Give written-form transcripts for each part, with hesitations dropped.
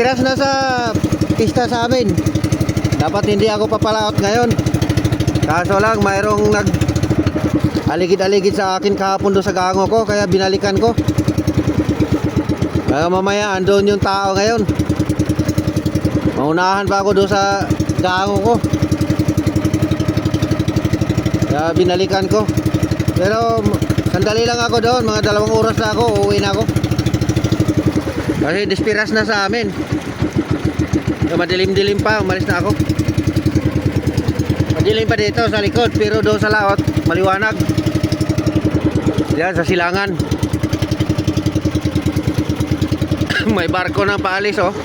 Dispiras na sa pista sa amin. Dapat hindi ako papalaot ngayon. Kaso lang mayroong nag aligid-aligid sa akin kahapon doon sa gango ko, kaya binalikan ko. Kaya mamaya andun yung tao ngayon. Maunahan pa ako doon sa gango ko. Kaya binalikan ko. Pero sandali lang ako doon, mga 2 oras na ako, uuwi na ako. Kasi dispiras na sa amin. So, madilim-dilim pa, umalis na ako. Madilim pa dito sa likod, pero doon sa laot maliwanag. Yan sa silangan. May barko na paalis, oh.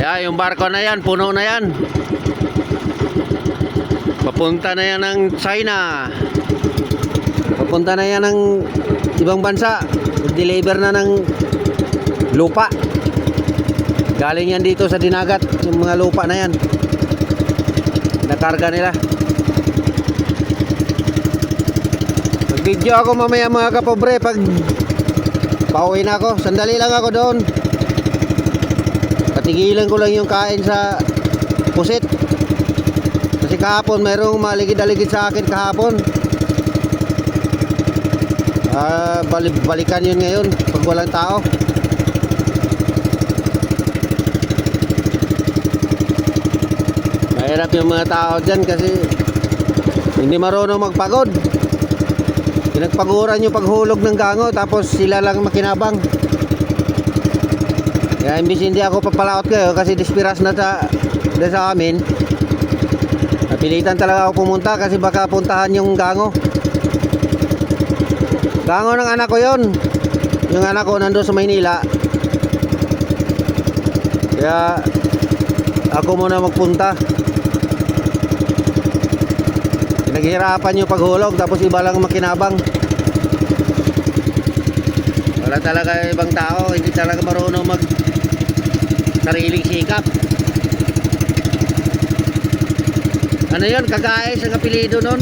Yan, yung barko na yan, puno na yan. Papunta na yan ng China. Papunta na yan ng ibang bansa. Deliver na ng lupa. Galing yan dito sa dinagat, yung mga lupa na yan. Nakarga nila. Mag-video ako mamaya mga kapobre pag pauwi na ako. Sandali lang ako doon. Patigilan ko lang yung kain sa pusit. Kasi kahapon mayroong maligid-aligid sa akin kahapon. Balikan yun ngayon pag walang tao. Mahirap yung mga tao dyan kasi hindi marunong magpagod. Pinagpaguran yung paghulog ng gango, tapos sila lang makinabang. Kaya imbis hindi ako papalaot kayo kasi dispiras na sa amin, napilitan talaga ako pumunta kasi baka puntahan yung gango. Gango ng anak ko yon. Yung anak ko nandun sa Maynila. Kaya ako muna magpunta. Naghihirapan yung paghulog, tapos iba lang makinabang. Wala talaga ibang tao, hindi talaga marunong mag sariling sikap. Ano yun, Kagais ang apelido nun.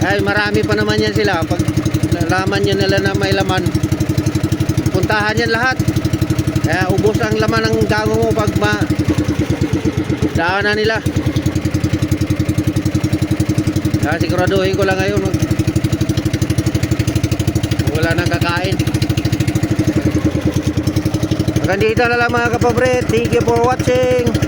Ay, marami pa naman yan sila. Pag nalaman nyo nila na may laman, puntahan yan lahat. Kaya ubos ang laman ng gango mo pag daanan nila. Kaya siguraduhin ko lang ngayon wala nang kakain. Hanggang dito na lang mga kapobre. Thank you for watching.